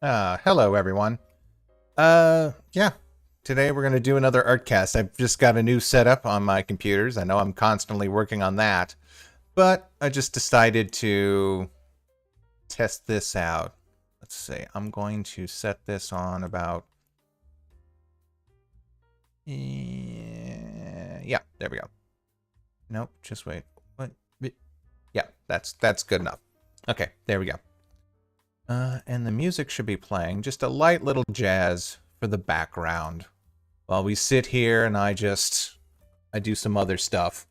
Hello everyone. Yeah. Today we're gonna do another Artcast. I've just got a new setup on my computers. I know I'm constantly working on that, but I just decided to test this out. Let's see. I'm going to set this on about. Yeah, there we go. Nope, just wait. What? Yeah, that's good enough. Okay, there we go. And the music should be playing, just a light little jazz for the background while we sit here and I do some other stuff.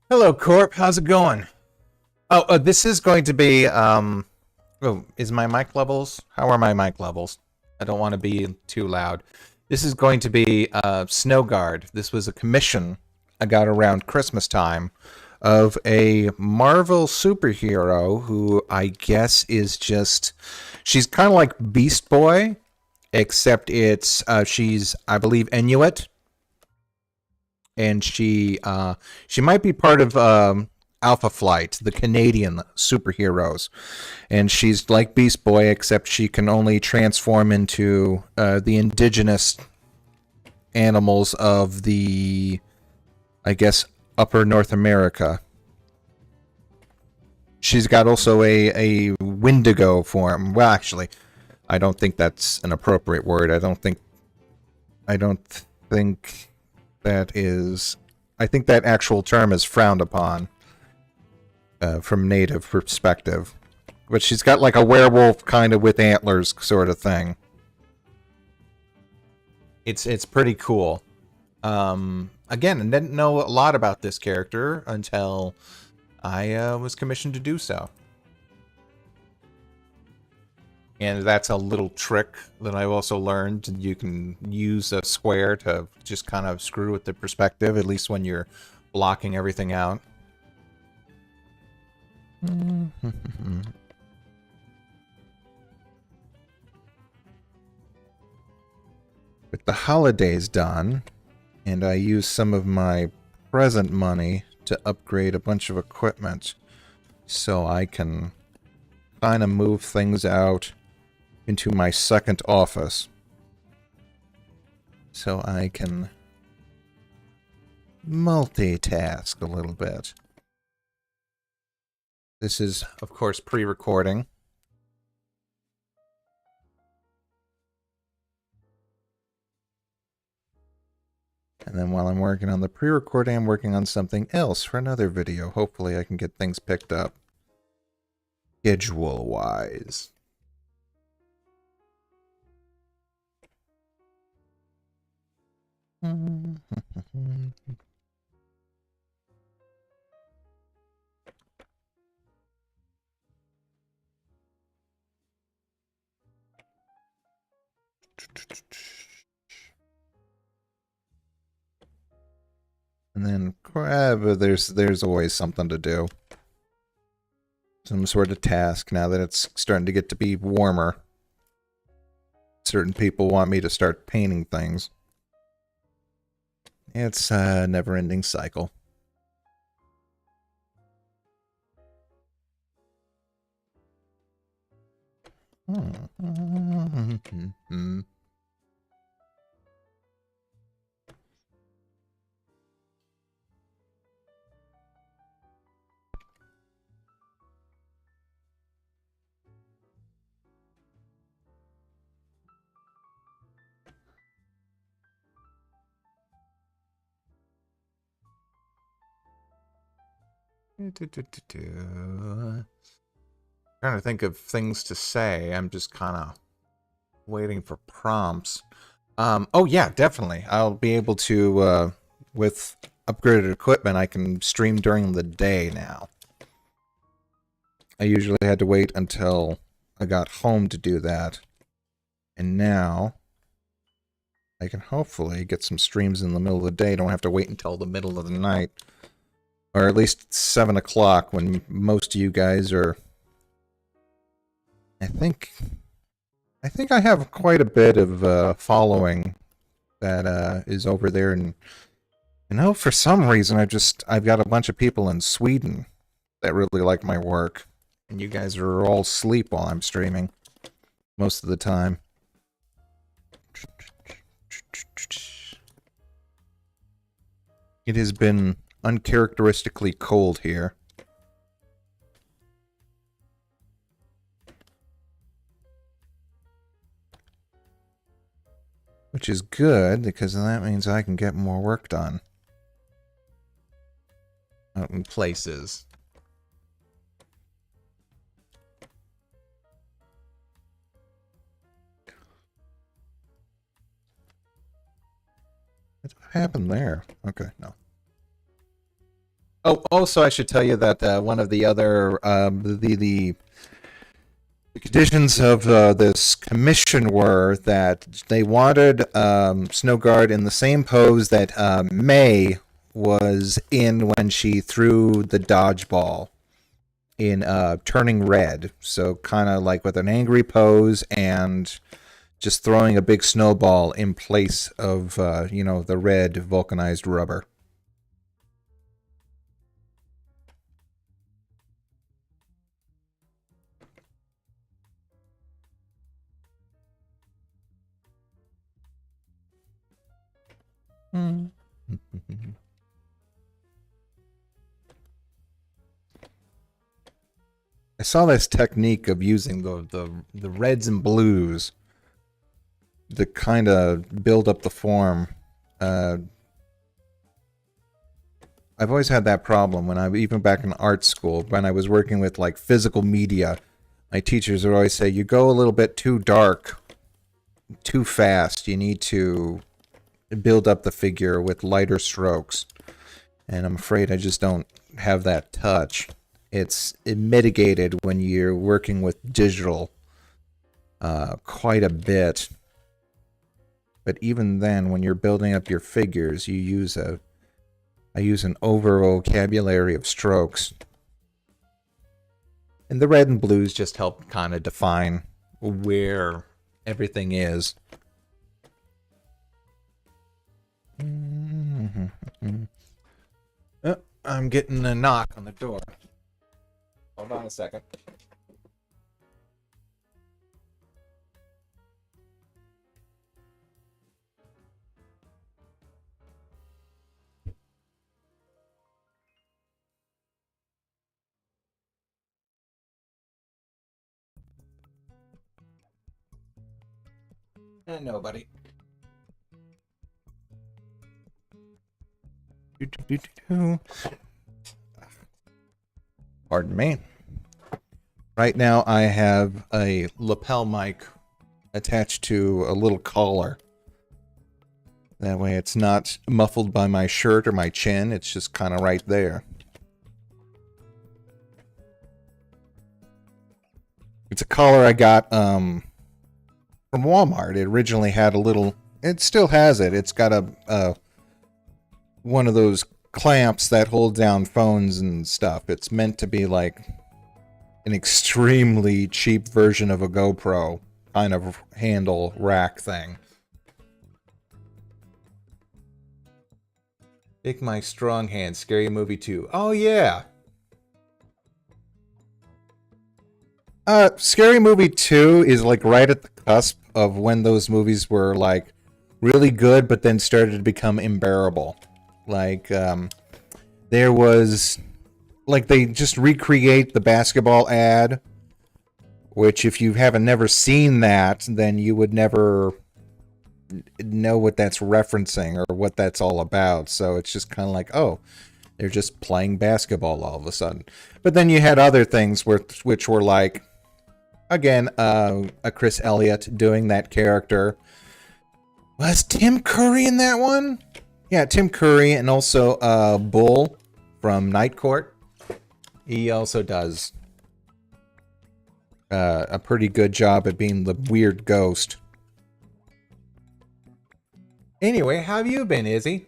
Hello, Corp. How's it going? Oh, this is going to be, oh, is my mic levels? How are my mic levels? I don't want to be too loud. This is going to be SnowGuard. This was a commission I got around Christmas time of a Marvel superhero who I guess is just, she's kind of like Beast Boy, except it's she's, I believe, Inuit, and she might be part of Alpha Flight, the Canadian superheroes, and she's like Beast Boy, except she can only transform into the indigenous animals of the, I guess, upper North America. She's got also a Wendigo form. Well, actually, I don't think that's an appropriate word. I don't think that is. I think that actual term is frowned upon from native perspective. But she's got like a werewolf kind of with antlers sort of thing. It's pretty cool. Again, I didn't know a lot about this character until I was commissioned to do so. And that's a little trick that I also learned. You can use a square to just kind of screw with the perspective, at least when you're blocking everything out. With the holidays done, and I use some of my present money to upgrade a bunch of equipment so I can kind of move things out into my second office so I can multitask a little bit. This is, of course, pre-recording. And then while I'm working on the pre-recording, I'm working on something else for another video. Hopefully I can get things picked up schedule-wise. And then there's always something to do. Some sort of task now that it's starting to get to be warmer. Certain people want me to start painting things. It's a never-ending cycle. Trying to think of things to say. I'm just kind of waiting for prompts. Oh yeah, definitely. I'll be able to, with upgraded equipment, I can stream during the day now. I usually had to wait until I got home to do that. And now I can hopefully get some streams in the middle of the day. Don't have to wait until the middle of the night. Or at least 7 o'clock when most of you guys are... I think I have quite a bit of following that is over there, and you know, for some reason I've got a bunch of people in Sweden that really like my work, and you guys are all asleep while I'm streaming. most of the time. It has been uncharacteristically cold here. Which is good, because that means I can get more work done. Out in places. What happened there? Okay, no. Oh, also I should tell you that one of the other, the conditions of this commission were that they wanted SnowGuard in the same pose that May was in when she threw the dodgeball in Turning Red. So kind of like with an angry pose and just throwing a big snowball in place of, you know, the red vulcanized rubber. I saw this technique of using the reds and blues to kind of build up the form. I've always had that problem when even back in art school, when I was working with like physical media, my teachers would always say, you go a little bit too dark, too fast. You need to build up the figure with lighter strokes. And I'm afraid I just don't have that touch. It's mitigated when you're working with digital quite a bit. But even then, when you're building up your figures, you use I use an over vocabulary of strokes. And the red and blues just help kind of define where everything is. Oh, I'm getting a knock on the door. Hold on a second. Nobody. Pardon me. Right now I have a lapel mic attached to a little collar. That way it's not muffled by my shirt or my chin, it's just kind of right there. It's a collar I got from Walmart. It originally had a little, it still has it. It's got a one of those clamps that hold down phones and stuff. It's meant to be like an extremely cheap version of a GoPro kind of handle rack thing. Big Mike Strong Hand, Scary Movie 2. Oh yeah. Scary Movie 2 is like right at the cusp of when those movies were like really good but then started to become unbearable. Like there was like they just recreate the basketball ad, which if you haven't never seen that, then you would never know what that's referencing or what that's all about. So it's just kind of like, oh, they're just playing basketball all of a sudden. But then you had other things which were like, again, a Chris Elliott doing that character. Was Tim Curry in that one? Yeah, Tim Curry, and also Bull from Night Court. He also does a pretty good job at being the weird ghost. Anyway, how have you been, Izzy?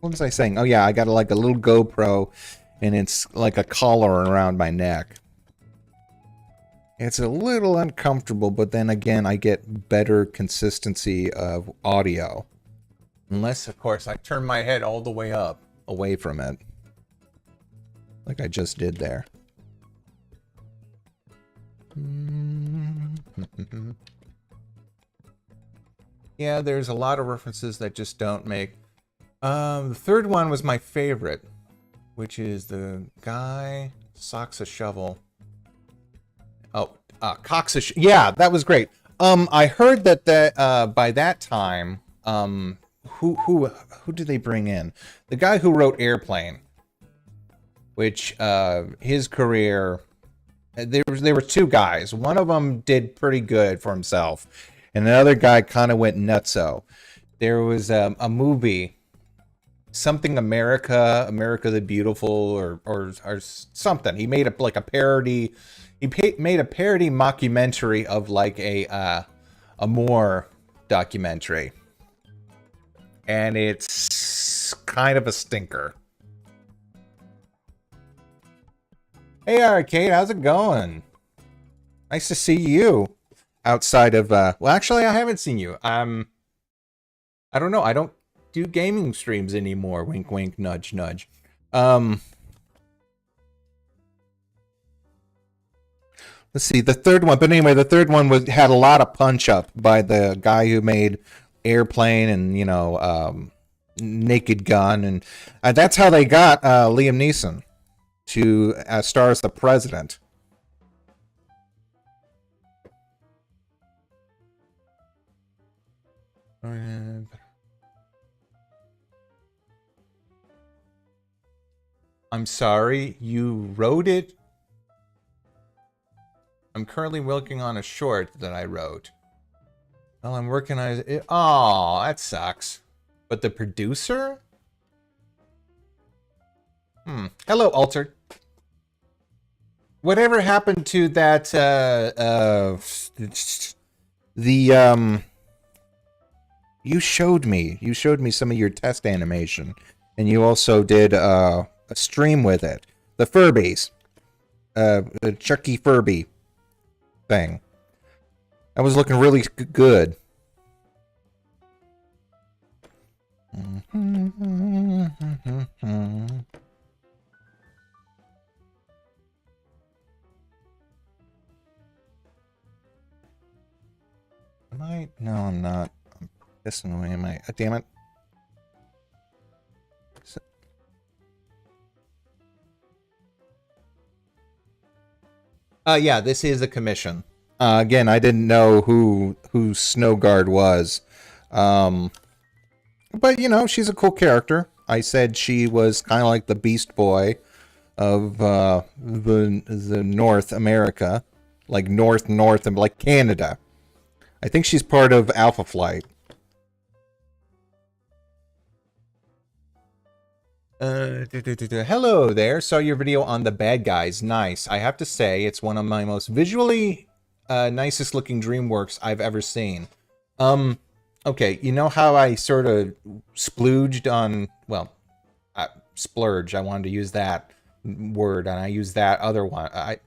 What was I saying? Oh yeah, I got like a little GoPro, and it's like a collar around my neck. It's a little uncomfortable, but then again, I get better consistency of audio. Unless, of course, I turn my head all the way up, away from it. Like I just did there. Yeah, there's a lot of references that just don't make. The third one was my favorite, which is the guy socks a shovel. Oh, cocks a yeah, that was great. I heard that by that time, who did they bring in? The guy who wrote Airplane, which his career, there were two guys. One of them did pretty good for himself, and the other guy kind of went nutso. There was a movie, something America the Beautiful, or something. He made like a parody. He made a parody mockumentary of like a Moore documentary, and it's kind of a stinker. Hey Arcade, how's it going? Nice to see you. Outside of well, actually, I haven't seen you. I don't know. I don't do gaming streams anymore. Wink, wink, nudge, nudge. Let's see, the third one. But anyway, the third one had a lot of punch up by the guy who made Airplane and, you know, Naked Gun. And that's how they got Liam Neeson to star as the president. I'm sorry, you wrote it? I'm currently working on a short that I wrote. Well, I'm working on it. Oh, that sucks. But the producer? Hello, Altered. Whatever happened to that, you showed me some of your test animation, and you also did, a stream with it. The Furbies. Chucky Furby thing. That was looking really good. Am I? No, I'm not. I'm pissing away. Am I? Damn it. Yeah, this is a commission. Again, I didn't know who SnowGuard was. But, you know, she's a cool character. I said she was kind of like the Beast Boy of the North America. Like North, and like Canada. I think she's part of Alpha Flight. Hello there. Saw your video on the bad guys. Nice. I have to say, it's one of my most visually nicest looking DreamWorks I've ever seen. Okay, you know how I sort of splooged on, well, splurge. I wanted to use that word, and I used that other one. I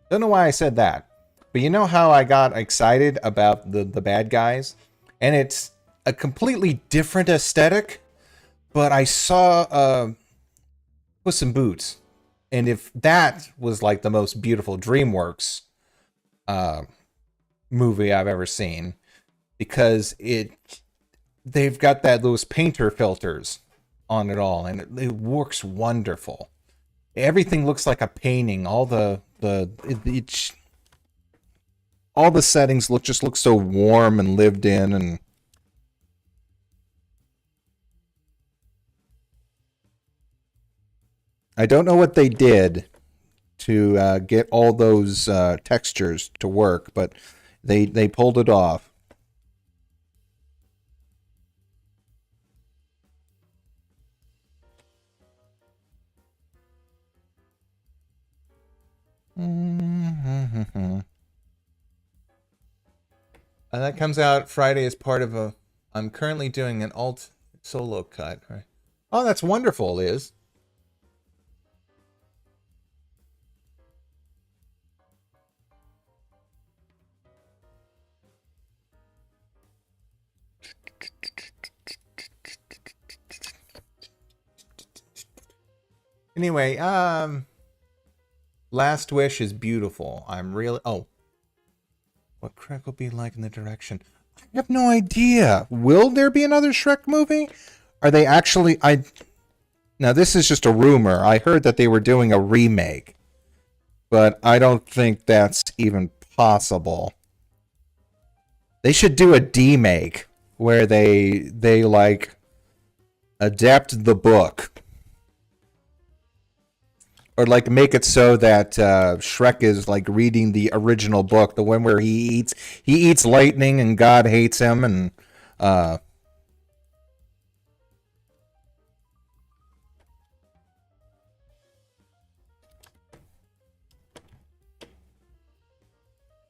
don't know why I said that. But you know how I got excited about the bad guys? And it's a completely different aesthetic. But I saw Puss in Boots, and if that was like the most beautiful DreamWorks movie I've ever seen, because they've got those painter filters on it all, and it works wonderful. Everything looks like a painting. All the settings look so warm and lived in, and I don't know what they did to get all those textures to work, but they pulled it off. And that comes out Friday as part of a... I'm currently doing an alt solo cut. Right? Oh, that's wonderful, Liz. Anyway, Last Wish is beautiful. I'm really... Oh. What Shrek will be like in the direction? I have no idea. Will there be another Shrek movie? Are they actually... Now, this is just a rumor. I heard that they were doing a remake. But I don't think that's even possible. They should do a demake where they like adapt the book. Or like make it so that Shrek is like reading the original book, the one where he eats lightning and God hates him, and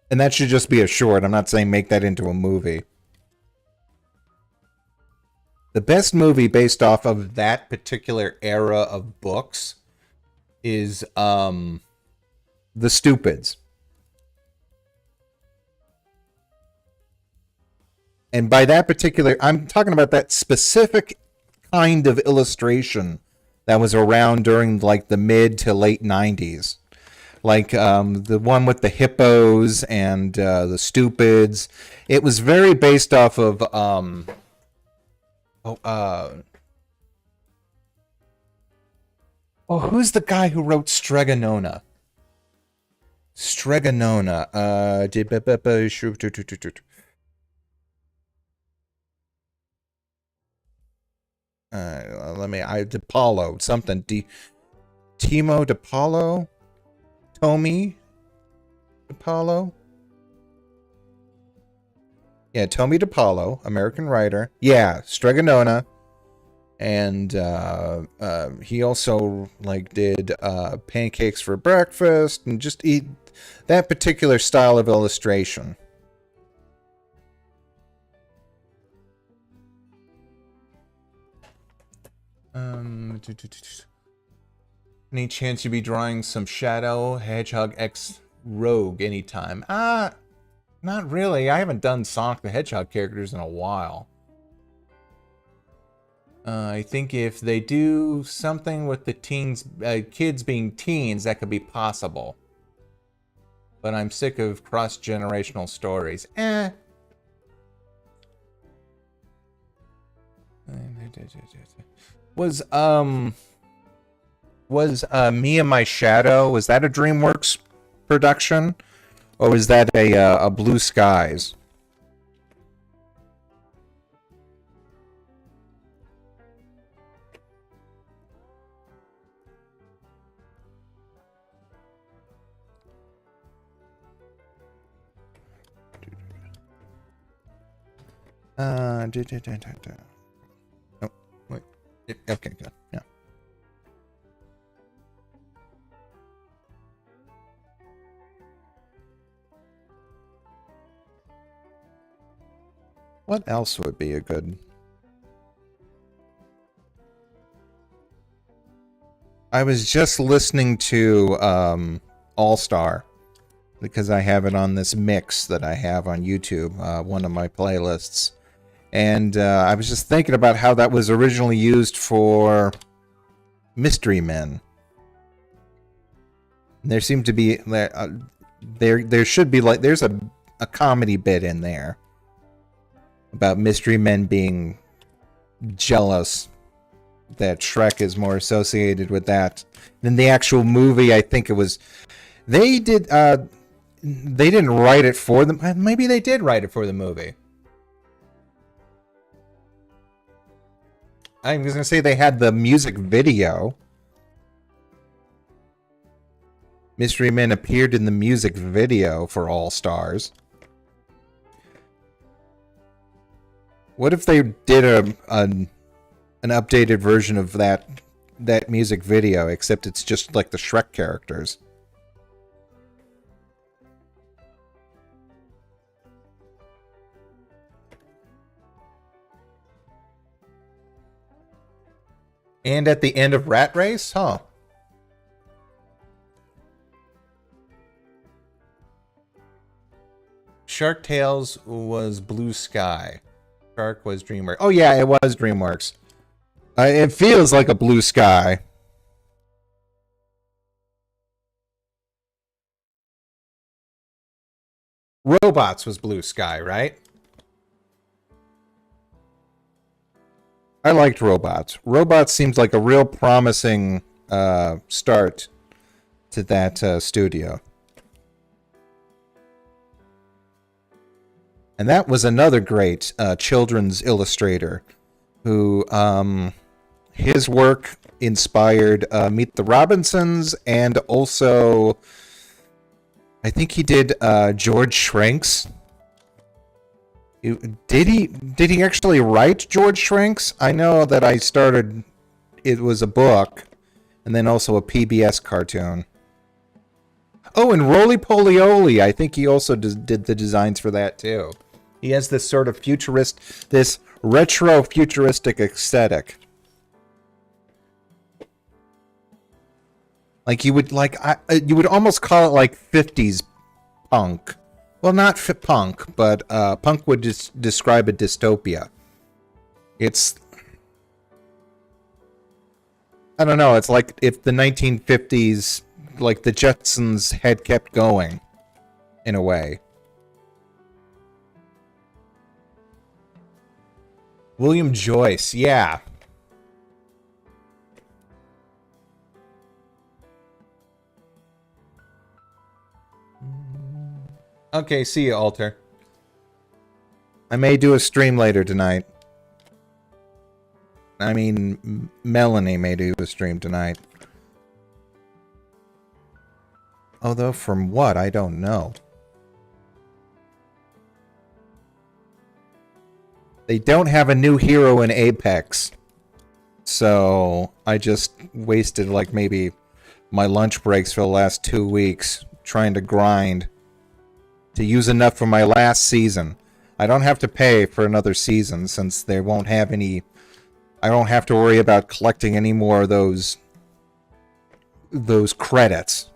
that should just be a short. I'm not saying make that into a movie. The best movie based off of that particular era of books is The Stupids. And by that particular, I'm talking about that specific kind of illustration that was around during like the mid to late 90s. Like the one with the hippos and the Stupids. It was very based off of who's the guy who wrote Stregonona? Stregonona. DePaulo, something. Timo DePaulo? Tommy DePaulo? Yeah, Tommy DePaulo, American writer. Yeah, Stregonona. And he also like did Pancakes for Breakfast and just eat that particular style of illustration. Any chance you'd be drawing some Shadow Hedgehog X Rogue anytime? Not really. I haven't done Sonic the Hedgehog characters in a while. I think if they do something with the kids being teens, that could be possible. But I'm sick of cross-generational stories. Was Me and My Shadow, was that a DreamWorks production? Or was that a Blue Skies? Oh, wait. Okay, good. Yeah. What else would be a good... I was just listening to All-Star because I have it on this mix that I have on YouTube, one of my playlists. And I was just thinking about how that was originally used for Mystery Men. There seemed to be... there should be like... There's a comedy bit in there about Mystery Men being jealous that Shrek is more associated with that than the actual movie. I think it was... They didn't write it for them. Maybe they did write it for the movie. I was going to say they had the music video. Mystery Men appeared in the music video for All Stars. What if they did an updated version of that music video, except it's just like the Shrek characters? And at the end of Rat Race? Huh. Shark Tales was Blue Sky. Shark was DreamWorks. Oh yeah, it was DreamWorks. It feels like a Blue Sky. Robots was Blue Sky, right? I liked Robots. Robots seems like a real promising start to that studio. And that was another great children's illustrator who his work inspired Meet the Robinsons, and also I think he did George Shrinks. Did he actually write George Shrinks? I know that it was a book, and then also a PBS cartoon. Oh, and Roly Poly Oly, I think he also did the designs for that too. He has this sort of this retro futuristic aesthetic. Like you would almost call it like 50s punk. Well, not punk, but punk would describe a dystopia. I don't know, it's like if the 1950s, like the Jetsons had kept going, in a way. William Joyce, yeah. Okay, see you, Alter. I may do a stream later tonight. I mean, Melanie may do a stream tonight. Although from what, I don't know. They don't have a new hero in Apex. So I just wasted like maybe my lunch breaks for the last 2 weeks trying to grind to use enough for my last season. I don't have to pay for another season since they won't have any. I don't have to worry about collecting any more of those credits.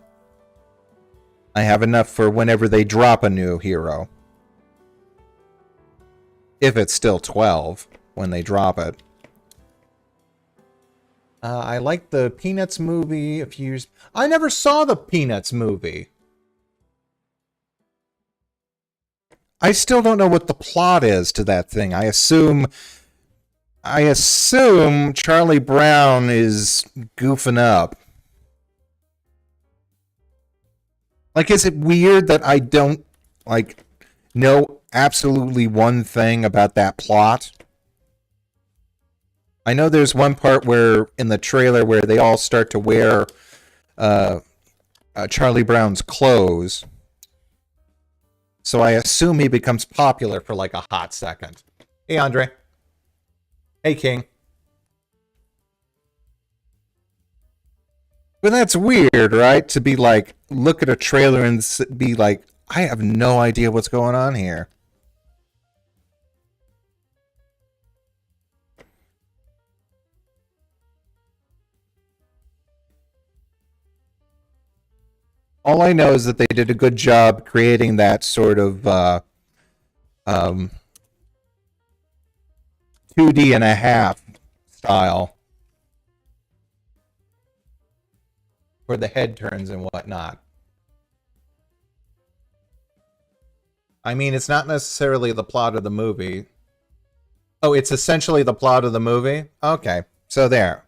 I have enough for whenever they drop a new hero. If it's still 12 when they drop it. I liked the Peanuts movie a few years. I never saw the Peanuts movie. I still don't know what the plot is to that thing. I assume Charlie Brown is goofing up. Like, is it weird that I don't, like, know absolutely one thing about that plot? I know there's one part where, in the trailer, where they all start to wear Charlie Brown's clothes. So I assume he becomes popular for like a hot second. Hey, Andre. Hey, King. But that's weird, right? To be like, look at a trailer and be like, I have no idea what's going on here. All I know is that they did a good job creating that sort of 2D and a half style for the head turns and whatnot. I mean, it's not necessarily the plot of the movie. Oh, it's essentially the plot of the movie? Okay, so there.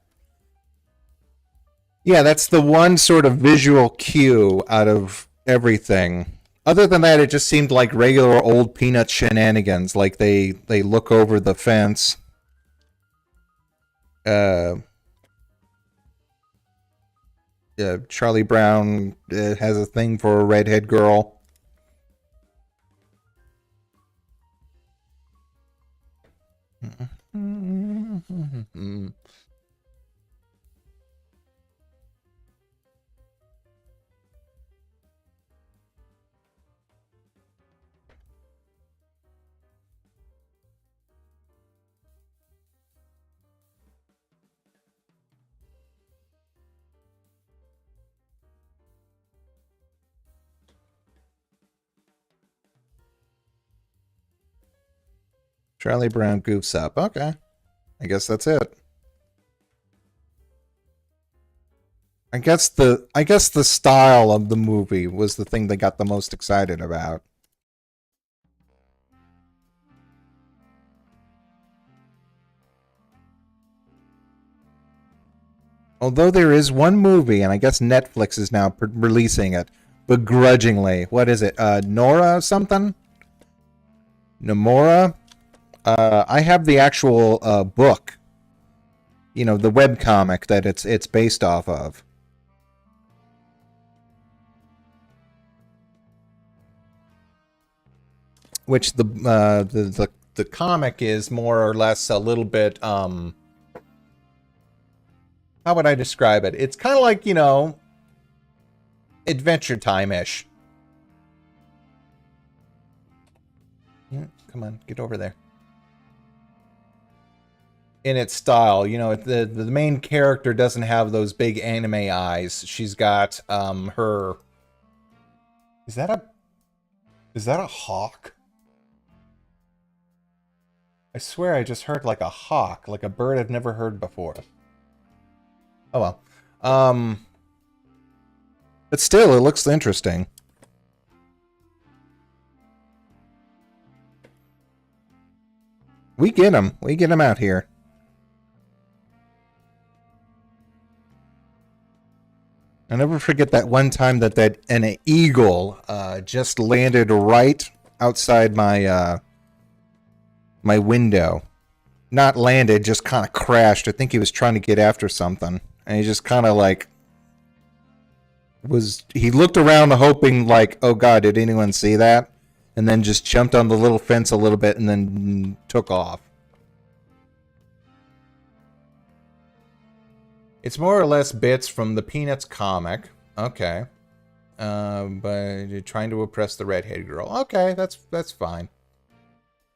Yeah, that's the one sort of visual cue out of everything. Other than that, it just seemed like regular old Peanut shenanigans. Like they look over the fence. Charlie Brown has a thing for a redhead girl. Charlie Brown goofs up. Okay. I guess that's it. I guess the style of the movie was the thing they got the most excited about. Although there is one movie, and I guess Netflix is now releasing it, begrudgingly. What is it? Nora something? Nomura? I have the actual book. You know, the webcomic that it's based off of. Which the comic is more or less a little bit how would I describe it? It's kind of like, you know, Adventure Time-ish. Yeah, come on, get over there. In its style, you know, the main character doesn't have those big anime eyes. She's got her. Is that a hawk? I swear I just heard like a hawk, like a bird I've never heard before. Oh well. But still, it looks interesting. We get them. We get them out here. I'll never forget that one time that an eagle just landed right outside my my window. Not landed, just kind of crashed. I think he was trying to get after something. And he just kind of like he looked around hoping like, oh god, did anyone see that? And then just jumped on the little fence a little bit and then took off. It's more or less bits from the Peanuts comic. Okay. But you're trying to oppress the redhead girl. Okay, that's fine.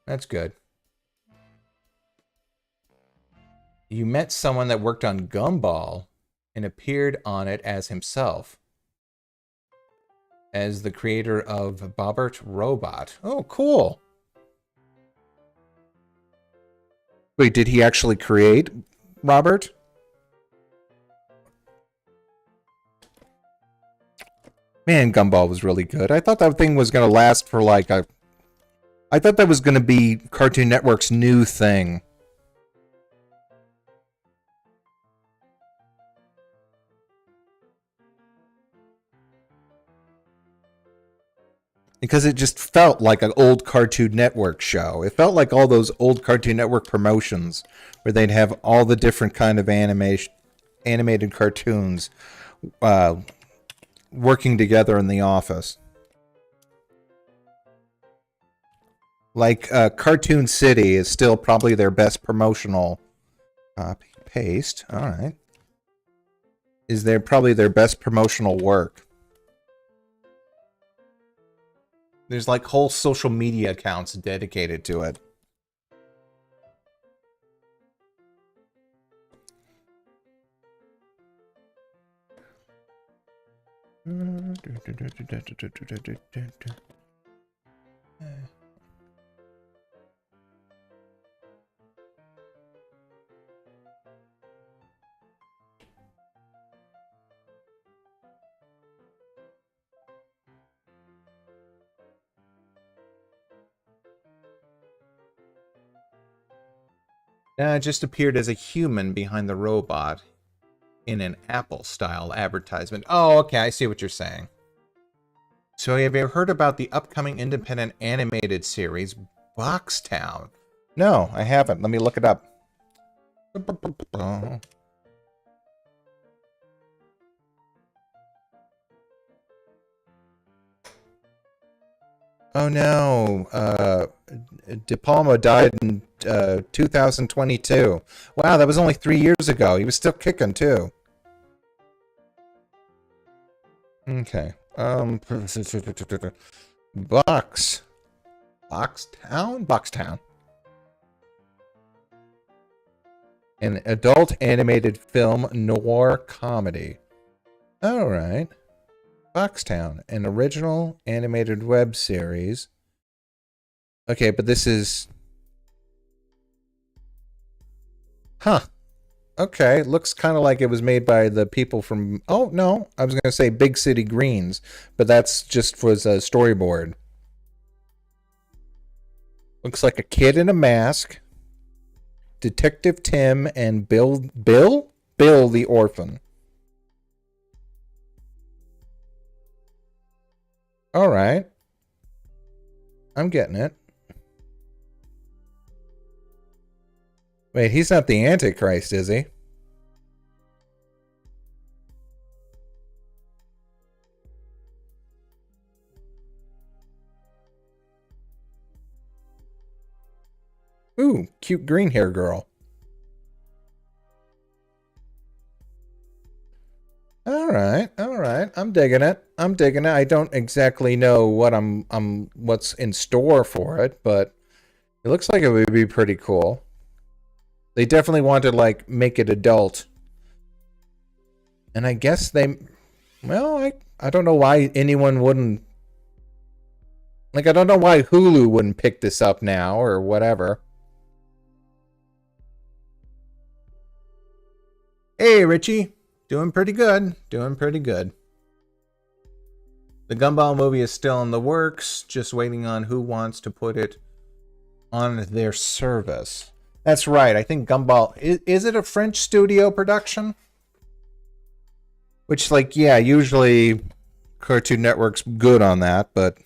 That's good. You met someone that worked on Gumball and appeared on it as himself. As the creator of Bobbert Robot. Oh, cool. Wait, did he actually create Robert? Man, Gumball was really good. I thought that thing was going to last for like a... I thought that was going to be Cartoon Network's new thing. Because it just felt like an old Cartoon Network show. It felt like all those old Cartoon Network promotions where they'd have all the different kind of animated cartoons working together in the office. Like Cartoon City is still probably their best promotional paste. All right. Is there probably their best promotional work. There's like whole social media accounts dedicated to it. It just appeared as a human behind the robot in an Apple-style advertisement. Oh, okay, I see what you're saying. So have you ever heard about the upcoming independent animated series, Boxtown? No, I haven't. Let me look it up. Oh no, De Palma died in 2022. Wow, that was only 3 years ago. He was still kicking too. Okay. Boxtown? An adult animated film noir comedy. All right. Boxtown, an original animated web series. Okay, but this is... Huh. Okay, looks kind of like it was made by the people from... Oh, no, I was going to say Big City Greens, but that's just was a storyboard. Looks like a kid in a mask. Detective Tim and Bill? Bill the orphan. All right. I'm getting it. Wait, he's not the Antichrist, is he? Ooh, cute green hair girl. All right, all right. I'm digging it. I'm digging it. I don't exactly know what what's in store for it, but it looks like it would be pretty cool. They definitely want to like make it adult. And I guess I don't know why anyone wouldn't, like, I don't know why Hulu wouldn't pick this up now or whatever. Hey, Richie. Doing pretty good. Doing pretty good. The Gumball movie is still in the works, just waiting on who wants to put it on their service. That's right. I think Gumball... Is it a French studio production? Which, like, yeah, usually Cartoon Network's good on that, but...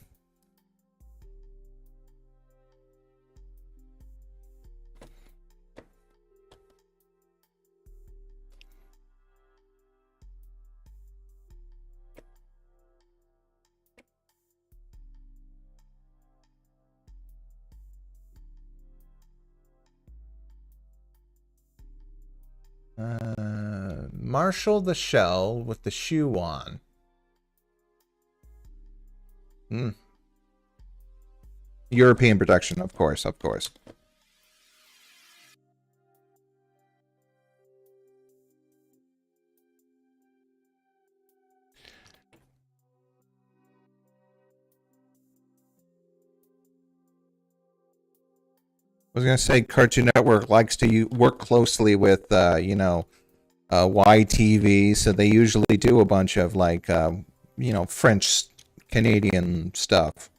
Marshall the Shell with the shoe on. European production, of course, of course. I was going to say Cartoon Network likes to work closely with, YTV, so they usually do a bunch of, like, French, Canadian stuff.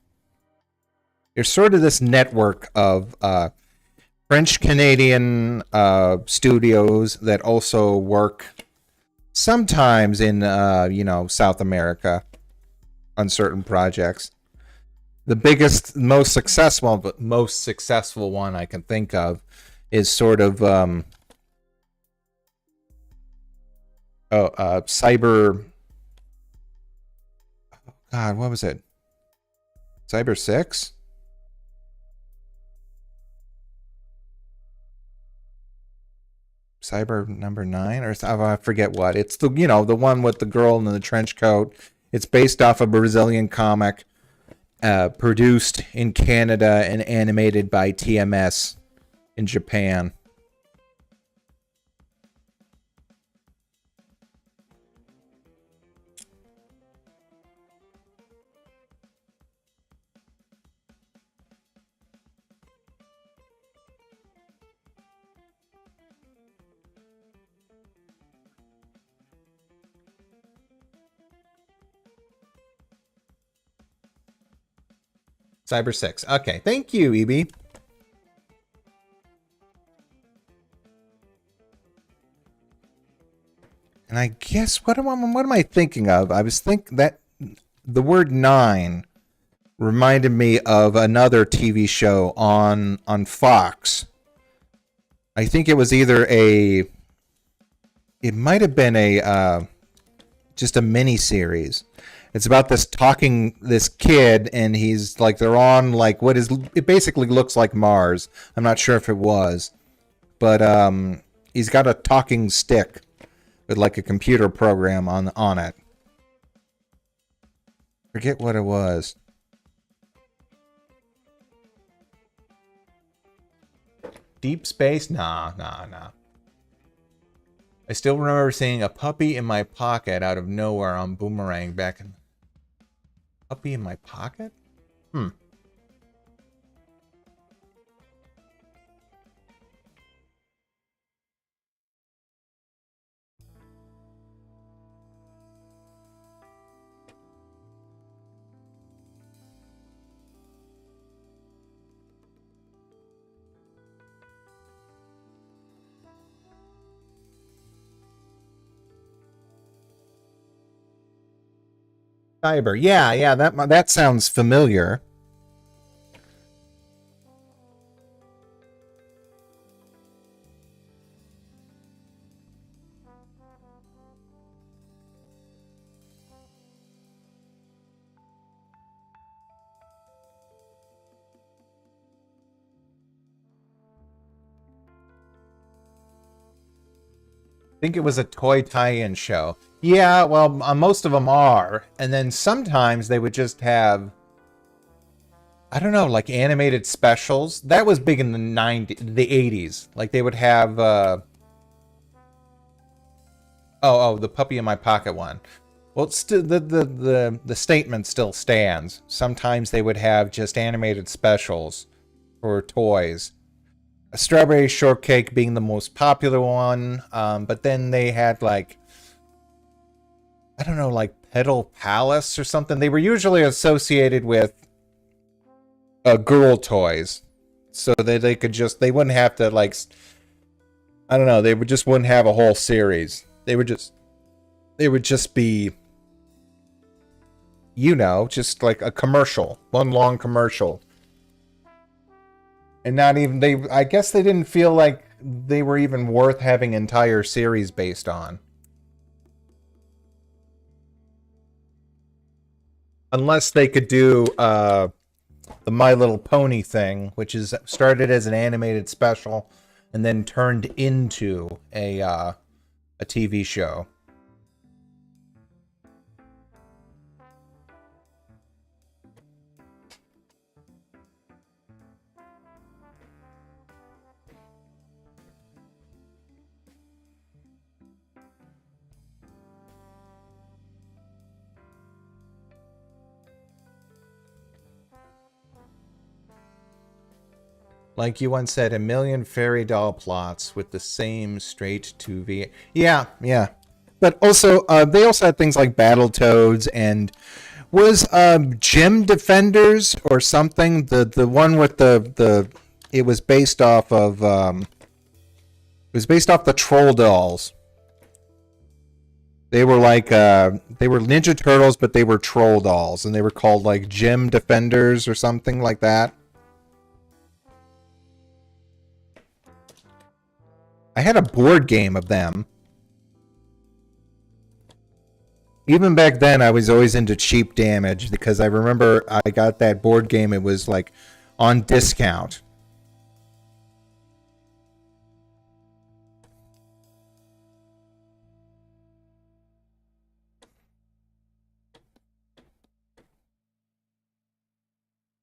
There's sort of this network of French Canadian studios that also work sometimes in, South America on certain projects. The biggest, most successful one I can think of is sort of Cyber. Oh God, what was it? Cyber 6? Cyber number 9, or I forget what. It's the the one with the girl in the trench coat. It's based off a Brazilian comic. Produced in Canada and animated by TMS in Japan. Cyber 6. Okay, thank you, EB. And I guess what am I thinking of? I was thinking that the word 9 reminded me of another TV show on Fox. I think it was either it might have been just a mini series. It's about this kid, and he's like, they're on like it basically looks like Mars. I'm not sure if it was, but he's got a talking stick with like a computer program on it. Forget what it was. Deep Space? Nah. I still remember seeing a puppy in my pocket out of nowhere on Boomerang back in... Puppy in my pocket? Cyber. Yeah, that sounds familiar. I think it was a toy tie-in show. Yeah, well, most of them are. And then sometimes they would just have, I don't know, like animated specials. That was big in the 90s, the 80s. Like they would have, the Puppy in My Pocket one. Well, it's still, the statement still stands. Sometimes they would have just animated specials for toys. A Strawberry Shortcake being the most popular one, but then they had like, I don't know, like Petal Palace or something. They were usually associated with girl toys, so that they could just, they wouldn't have to like, I don't know, they would just wouldn't have a whole series. They would just be, you know, just like a commercial, one long commercial. And not even, I guess they didn't feel like they were even worth having entire series based on. Unless they could do the My Little Pony thing, which is started as an animated special and then turned into a TV show. Like you once said, a million fairy doll plots with the same straight to V. Yeah. But also, they also had things like Battletoads and was Gym Defenders or something. The one with the it was based off of it was based off the Troll Dolls. They were like they were Ninja Turtles, but they were Troll Dolls, and they were called like Gym Defenders or something like that. I had a board game of them. Even back then, I was always into Cheap Damage because I remember I got that board game. It was like on discount.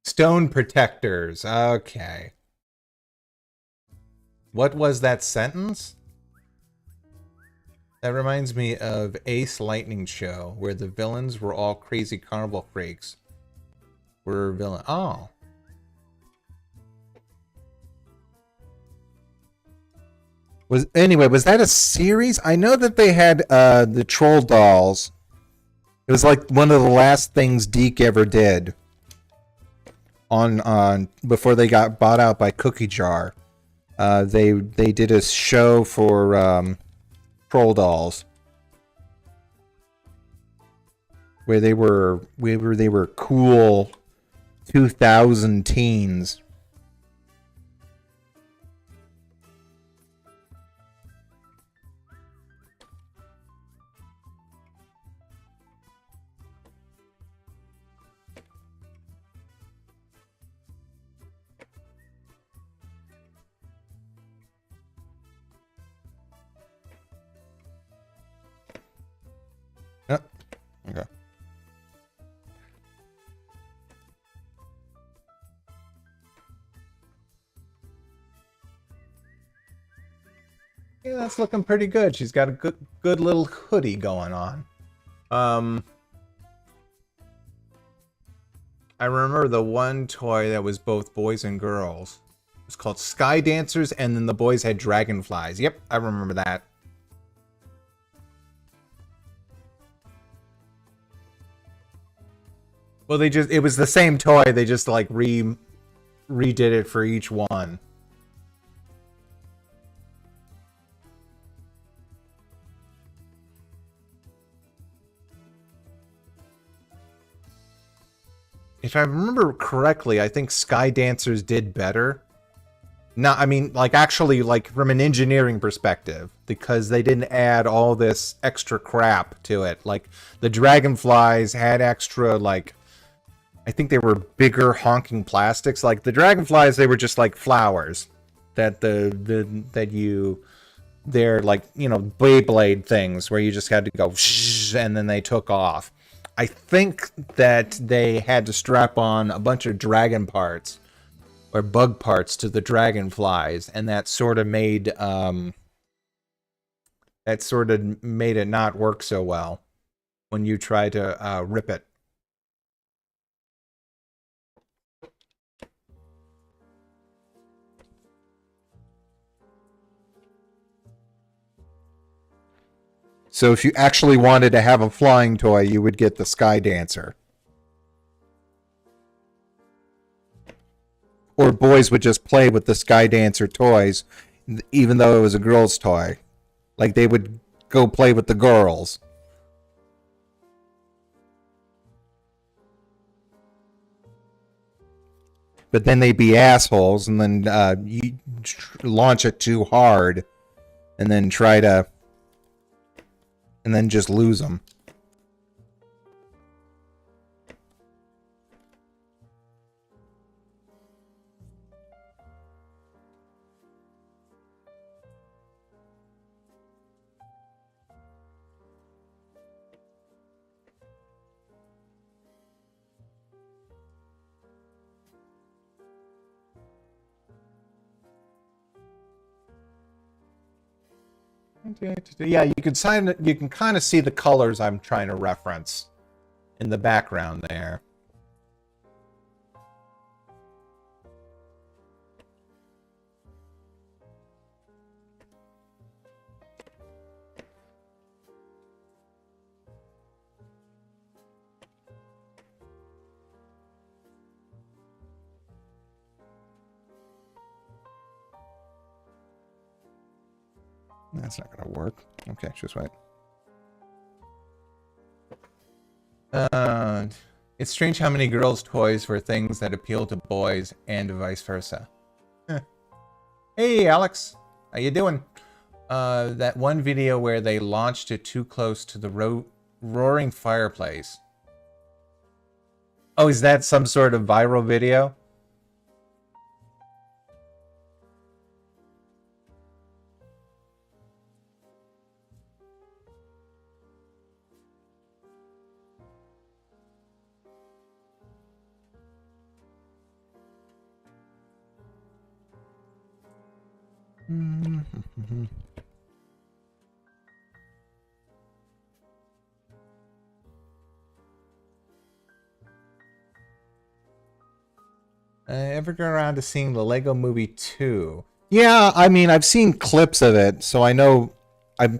Stone Protectors. Okay. What was that sentence? That reminds me of Ace Lightning Show, where the villains were all crazy carnival freaks. Were villain? Oh. Was that a series? I know that they had the Troll Dolls. It was like one of the last things Deke ever did. On before they got bought out by Cookie Jar. They did a show for Troll Dolls where they were cool 2000 teens. Okay. Yeah, that's looking pretty good. She's got a good little hoodie going on. I remember the one toy that was both boys and girls. It was called Sky Dancers, and then the boys had dragonflies. Yep, I remember that. Well, it was the same toy. They just like redid it for each one. if I remember correctly, I think Sky Dancers did better. No, I mean, like, actually, like, from an engineering perspective, because they didn't add all this extra crap to it. Like, the dragonflies had extra, like, I think they were bigger honking plastics. Like, the dragonflies, they were just like flowers that they're like, you know, Beyblade things where you just had to go shh, and then they took off. I think that they had to strap on a bunch of dragon parts or bug parts to the dragonflies, and that sort of made it not work so well when you try to rip it. So if you actually wanted to have a flying toy, you would get the Sky Dancer. Or boys would just play with the Sky Dancer toys, even though it was a girl's toy. Like, they would go play with the girls. But then they'd be assholes, and then you launch it too hard, and then and then just lose them. Yeah, you can kind of see the colors I'm trying to reference in the background there. That's not gonna work. Okay, just wait. It's strange how many girls' toys were things that appeal to boys and vice versa. Hey, Alex. How you doing? That one video where they launched it too close to the roaring fireplace. Oh, is that some sort of viral video? Ever go around to seeing the Lego Movie 2? Yeah, I mean, I've seen clips of it, so I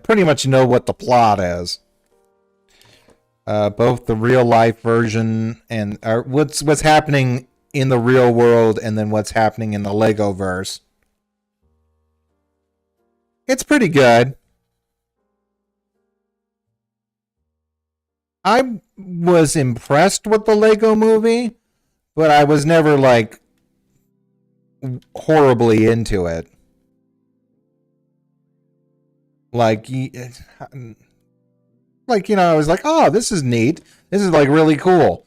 pretty much know what the plot is. Both the real life version and what's happening in the real world, and then what's happening in the Lego verse. It's pretty good. I was impressed with the Lego Movie, but I was never like horribly into it. Like, you know, I was like, oh, this is neat. This is like really cool.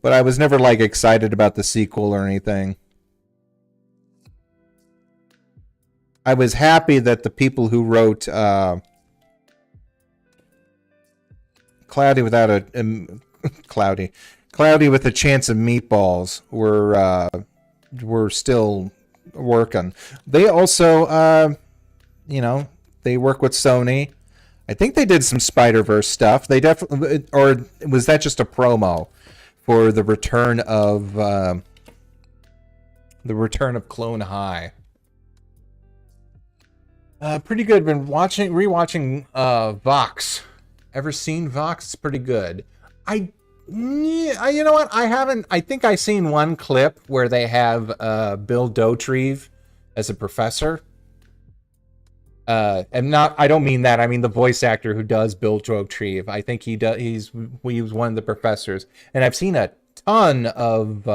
But I was never like excited about the sequel or anything. I was happy that the people who wrote Cloudy with a Chance of Meatballs were still working. They also, you know, they work with Sony. I think they did some Spider-Verse stuff. They definitely, or was that just a promo for the return of Clone High? Pretty good. Been rewatching Vox. Ever seen Vox? It's pretty good. You know what? I haven't. I think I seen one clip where they have Bill Dauterive as a professor. And I don't mean that. I mean the voice actor who does Bill Dauterive. I think he was one of the professors. And I've seen a ton of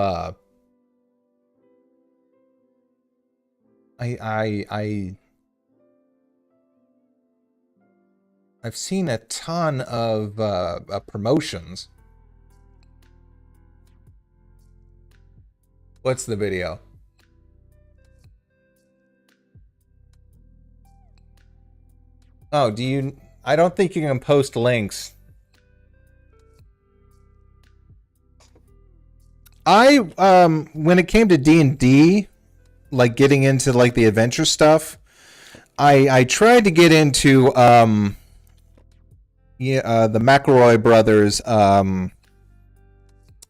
I've seen a ton of promotions. What's the video? Oh, do you... I don't think you can post links. When it came to D&D, like getting into like the adventure stuff, I tried to get into the McElroy brothers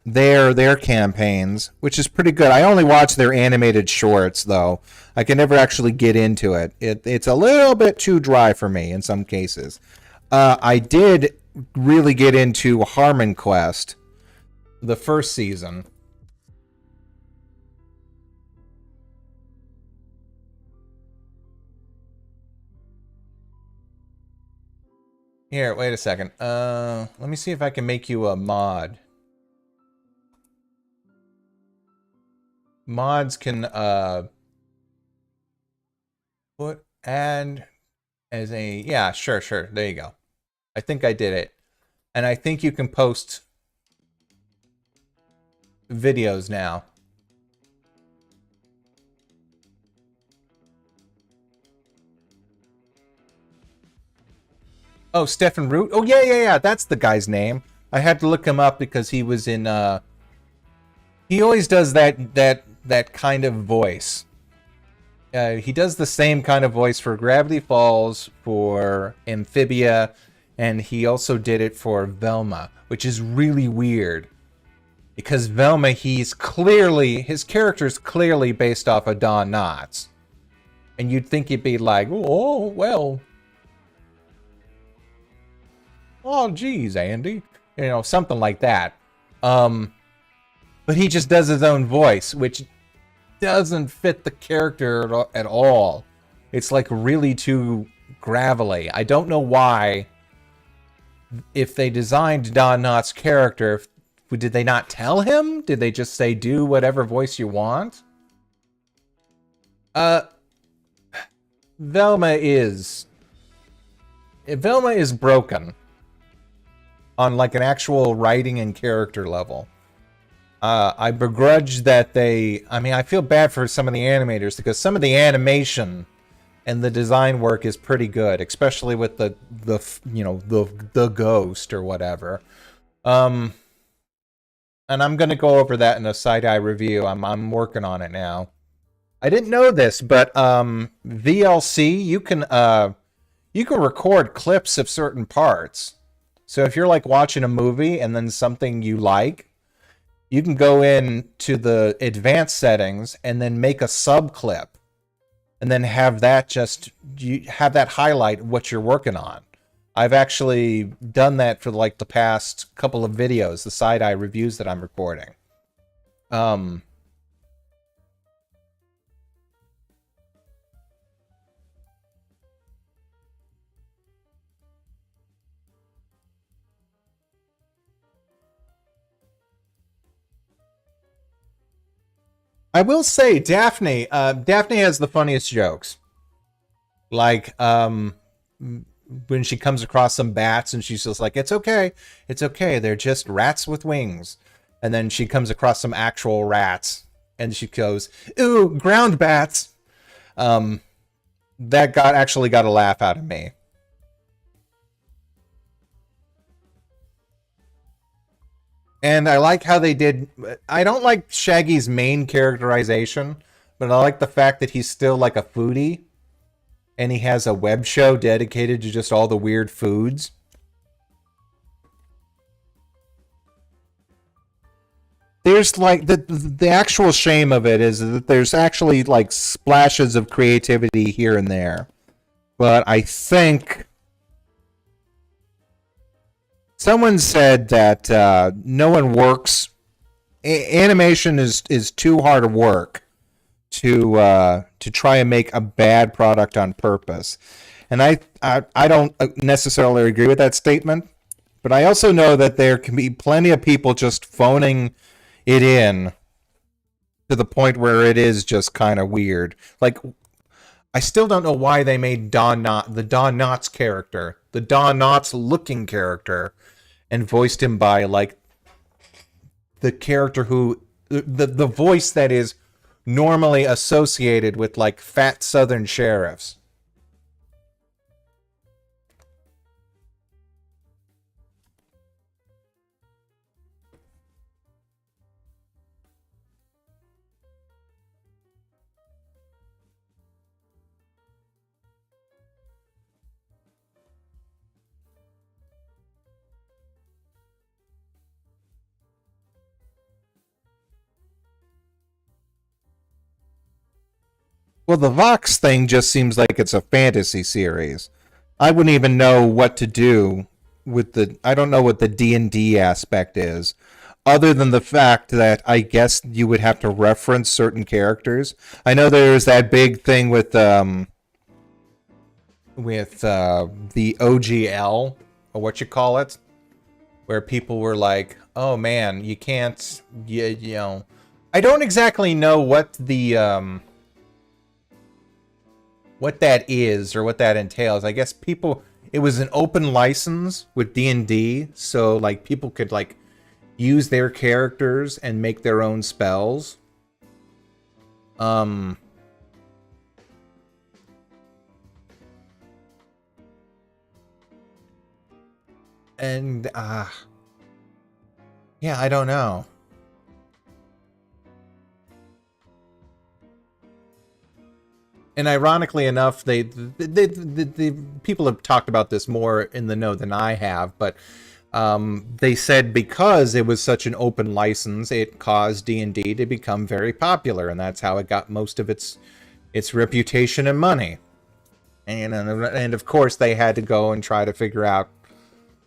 their campaigns, which is pretty good. I only watch their animated shorts though. I can never actually get into it. It's a little bit too dry for me in some cases. I did really get into Harmon Quest, the first season. Here, wait a second. Let me see if I can make you a mod. Mods can add as a... Yeah, sure. There you go. I think I did it. And I think you can post videos now. Oh, Stefan Root? Oh, yeah. That's the guy's name. I had to look him up because he was in... He always does that kind of voice. He does the same kind of voice for Gravity Falls, for Amphibia, and he also did it for Velma, which is really weird. Because Velma, his character's clearly based off of Don Knotts. And you'd think he'd be like, oh, well... Oh, geez, Andy. You know, something like that. But he just does his own voice, which doesn't fit the character at all. It's like really too gravelly. I don't know why. If they designed Don Knotts' character, did they not tell him? Did they just say, do whatever voice you want? Velma is broken on like an actual writing and character level. I begrudge that I feel bad for some of the animators because some of the animation and the design work is pretty good, especially with the ghost or whatever. And I'm gonna go over that in a side-eye review. I'm working on it now. I didn't know this, but VLC, you can record clips of certain parts. So if you're like watching a movie and then something you like, you can go in to the advanced settings and then make a sub clip and then have that highlight what you're working on. I've actually done that for like the past couple of videos, the side-eye reviews that I'm recording. I will say, Daphne has the funniest jokes. Like, when she comes across some bats and she's just like, it's okay, they're just rats with wings. And then she comes across some actual rats and she goes, ooh, ground bats. That actually got a laugh out of me. And I like how they did... I don't like Shaggy's main characterization, but I like the fact that he's still like a foodie. And he has a web show dedicated to just all the weird foods. There's like... The actual shame of it is that there's actually like splashes of creativity here and there. But I think... Someone said that no one works. Animation is too hard to work to try and make a bad product on purpose, and I don't necessarily agree with that statement. But I also know that there can be plenty of people just phoning it in to the point where it is just kind of weird. Like, I still don't know why they made the Don Knotts character, the Don Knotts looking character, and voiced him by like the character who the voice that is normally associated with like fat Southern sheriffs. Well, the Vox thing just seems like it's a fantasy series. I wouldn't even know what to do with the. I don't know what the D&D aspect is, other than the fact that I guess you would have to reference certain characters. I know there's that big thing with the OGL, or what you call it, where people were like, "Oh man, you can't, you know." I don't exactly know what that is or what that entails. I guess it was an open license with D&D, so like people could like use their characters and make their own spells. And yeah, I don't know. And ironically enough, the people have talked about this more in the know than I have, but they said because it was such an open license, it caused D&D to become very popular, and that's how it got most of its reputation and money. And of course, they had to go and try to figure out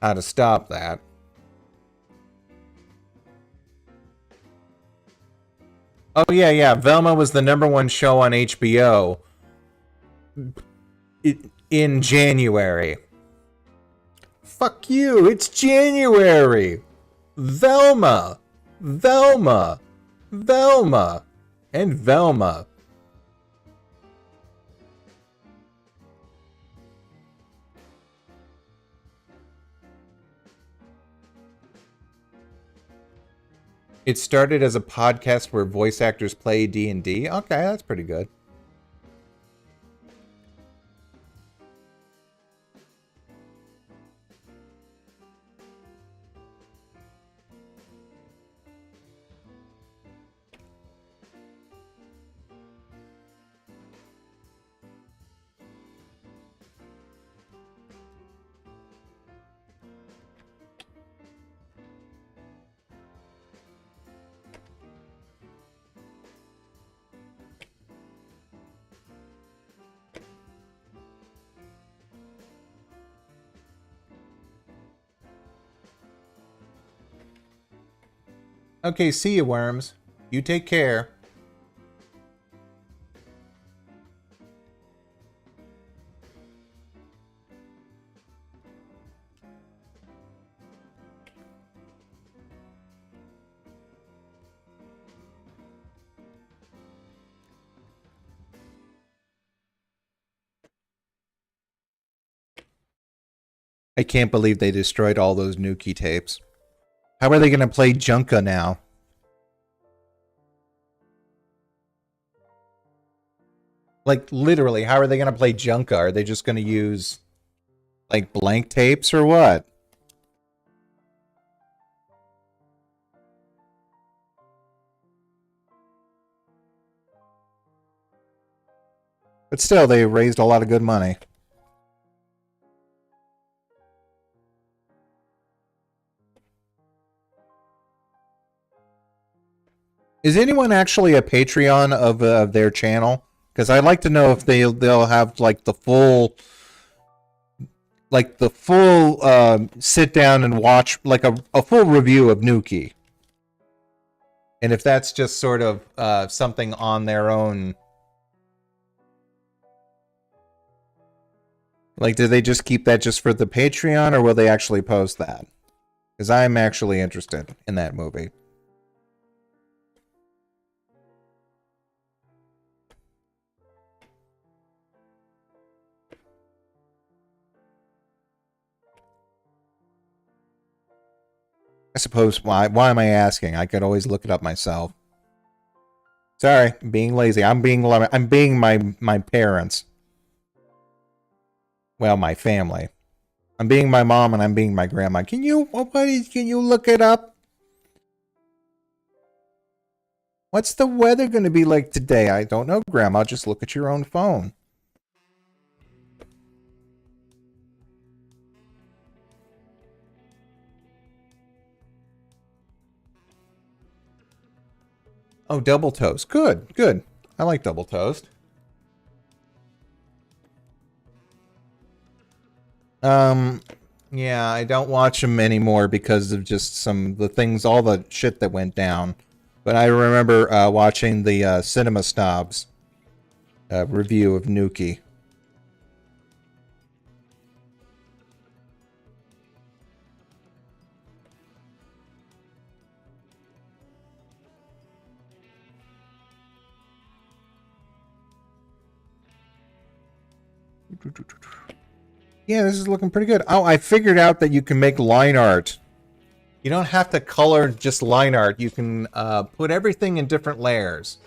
how to stop that. Oh yeah, Velma was the #1 show on HBO in January. Fuck you, it's January. Velma, Velma, Velma, and Velma. It started as a podcast where voice actors play D&D. Okay, that's pretty good. Okay, see you, worms. You take care. I can't believe they destroyed all those Nuki tapes. How are they going to play Junka now? Like, literally, how are they going to play Junka? Are they just going to use, like, blank tapes or what? But still, they raised a lot of good money. Is anyone actually a Patreon of their channel? Because I'd like to know if they'll have like the full sit down and watch like a full review of Nuki, and if that's just sort of something on their own. Like, do they just keep that just for the Patreon, or will they actually post that? Because I'm actually interested in that movie. I suppose, why am I asking? I could always look it up myself. Sorry, I'm being lazy. I'm being my parents. Well, my family. I'm being my mom and I'm being my grandma. Can you look it up? What's the weather going to be like today? I don't know, Grandma. Just look at your own phone. Oh, double toast. Good, good. I like double toast. Yeah, I don't watch them anymore because of just all the shit that went down. But I remember watching the Cinema Snobs review of Nuki. Yeah, this is looking pretty good. Oh, I figured out that you can make line art. You don't have to color just line art. You can put everything in different layers.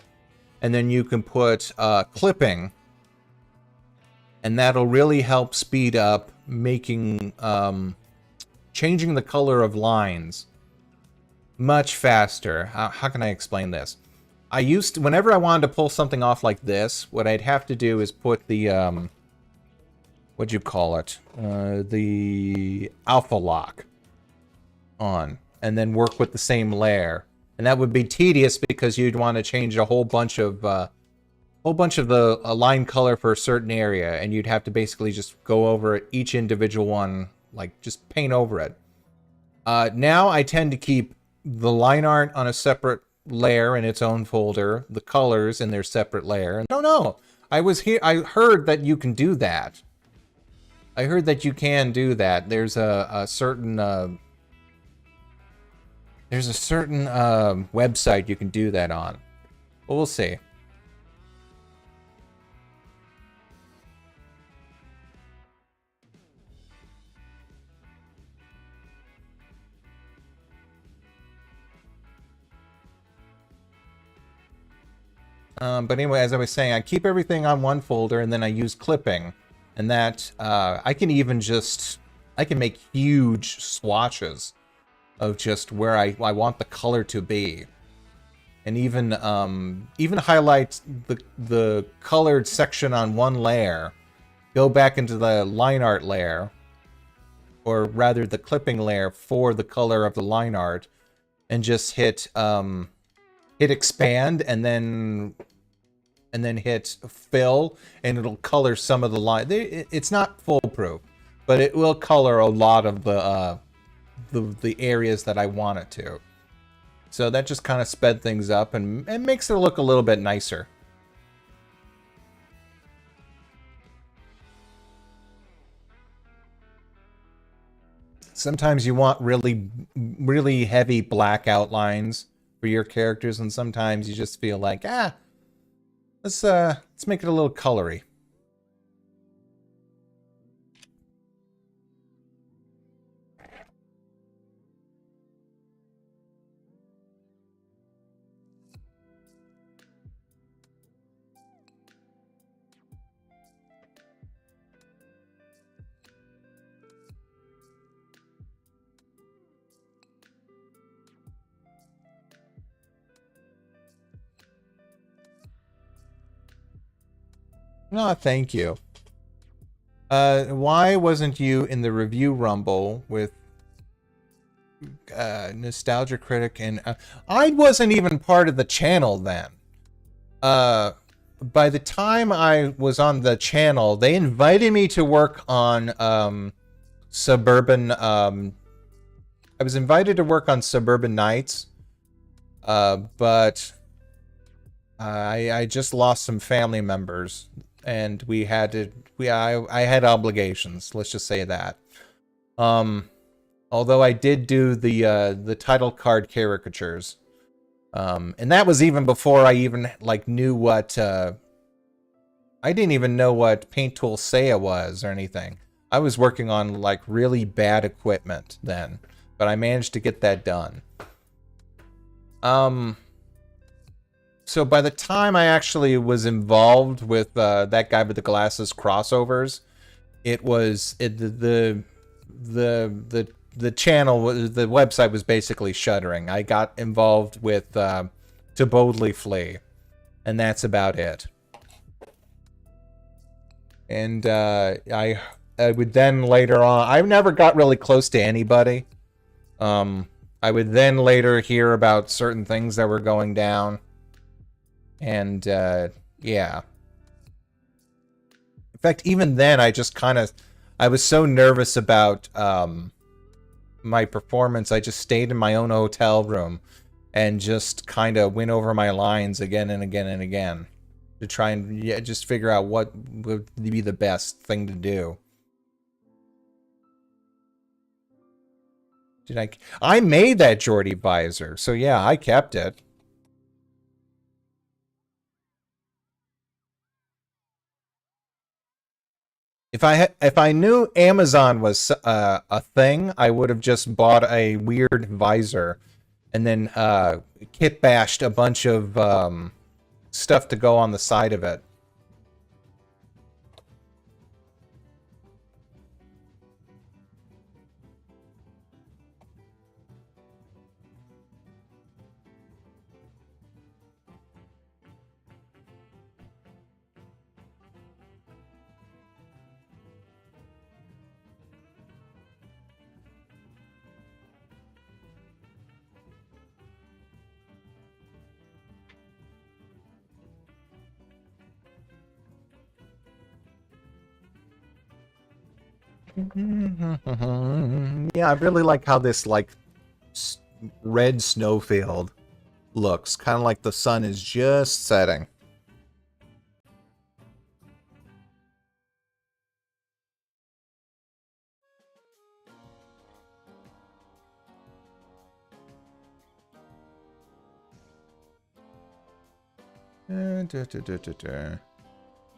And then you can put clipping. And that'll really help speed up making, changing the color of lines much faster. How can I explain this? Whenever I wanted to pull something off like this, what I'd have to do is put the, what'd you call it? The alpha lock on, and then work with the same layer. And that would be tedious because you'd want to change a whole bunch of the line color for a certain area, and you'd have to basically just go over each individual one, like just paint over it. Now I tend to keep the line art on a separate layer in its own folder, the colors in their separate layer. And I don't know. I heard that you can do that. I heard that you can do that. There's a certain website you can do that on. But we'll see. But anyway, as I was saying, I keep everything on one folder, and then I use clipping. And that, I can make huge swatches of just where I want the color to be. And even highlight the colored section on one layer, go back into the line art layer, or rather the clipping layer for the color of the line art, and just hit expand, and then hit fill, and it'll color some of the line. It's not foolproof, but it will color a lot of the areas that I want it to. So that just kind of sped things up and makes it look a little bit nicer. Sometimes you want really, really heavy black outlines for your characters, and sometimes you just feel like, let's make it a little colory. No, thank you. Why wasn't you in the review rumble with Nostalgia Critic? And I wasn't even part of the channel then. By the time I was on the channel, they invited me to work on Suburban. I was invited to work on Suburban Nights, but I just lost some family members. And I had obligations. Let's just say that. Although I did do the title card caricatures, and that was even before I even knew what. I didn't even know what Paint Tool Seiya was or anything. I was working on really bad equipment then, but I managed to get that done. So by the time I actually was involved with that guy with the glasses crossovers, the channel, the website was basically shuttering. I got involved with To Boldly Flee, and that's about it. And I would then later on, I never got really close to anybody. I would then later hear about certain things that were going down. And, yeah. In fact, even then, I just kind of... I was so nervous about my performance, I just stayed in my own hotel room and just kind of went over my lines again and again and again to try and just figure out what would be the best thing to do. I made that Geordie visor, so yeah, I kept it. If I knew Amazon was a thing, I would have just bought a weird visor and then kit bashed a bunch of stuff to go on the side of it. Yeah, I really like how this red snowfield looks, kind of like the sun is just setting.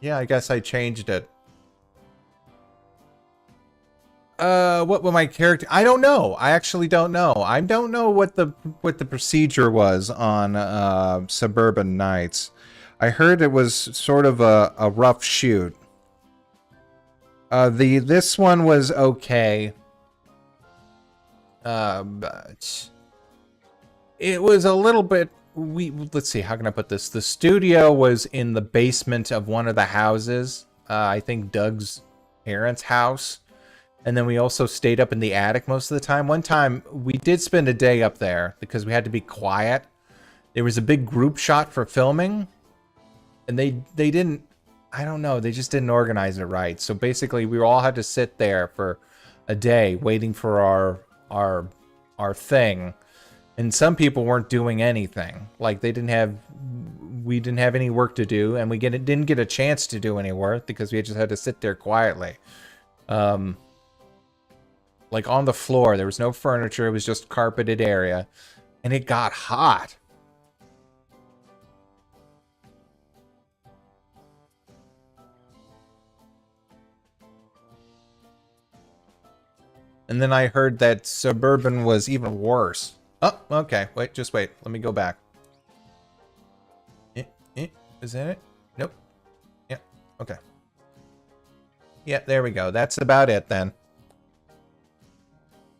Yeah, I guess I changed it. What my character? I don't know. I actually don't know. I don't know what the procedure was on Suburban Nights. I heard it was sort of a rough shoot. This one was okay. But it was a little bit. Let's see. How can I put this? The studio was in the basement of one of the houses. I think Doug's parents' house. And then we also stayed up in the attic most of the time. One time, we did spend a day up there because we had to be quiet. There was a big group shot for filming. And they didn't... I don't know. They just didn't organize it right. So basically, we all had to sit there for a day waiting for our thing. And some people weren't doing anything. Like, we didn't have any work to do. And we didn't get a chance to do any work because we just had to sit there quietly. Like on the floor, there was no furniture, it was just carpeted area, and it got hot. And then I heard that Suburban was even worse. Oh, okay, just wait, let me go back. Is that it? Nope. Yeah, okay. Yeah, there we go, that's about it then.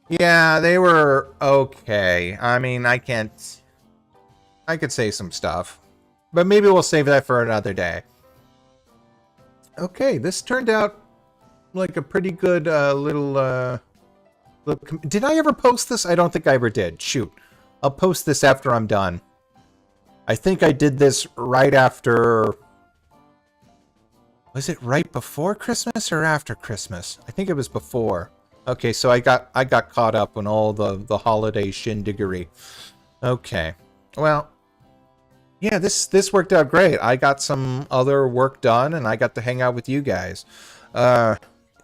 Yeah, they were okay. I mean, I could say some stuff. But maybe we'll save that for another day. Okay, this turned out like a pretty good little... Did I ever post this? I don't think I ever did. Shoot. I'll post this after I'm done. I think I did this right after... Was it right before Christmas or after Christmas? I think it was before. Okay, so I got caught up on all the holiday shindiggery. Okay, well, yeah, this worked out great. I got some other work done, and I got to hang out with you guys. Yeah,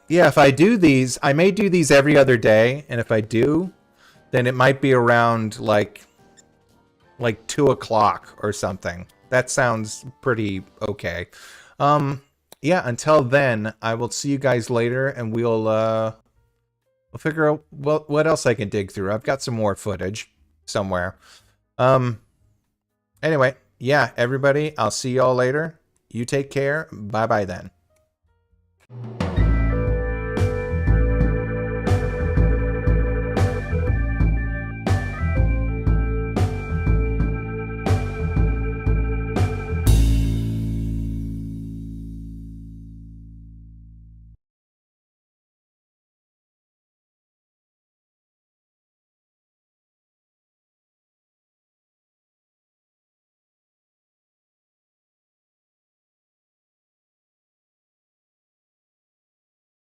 if I do these, I may do these every other day, and if I do, then it might be around like 2 o'clock or something. That sounds pretty okay. Yeah, until then, I will see you guys later, and we'll We'll figure out what else I can dig through. I've got some more footage somewhere. Anyway, yeah, everybody, I'll see y'all later. You take care. Bye-bye then.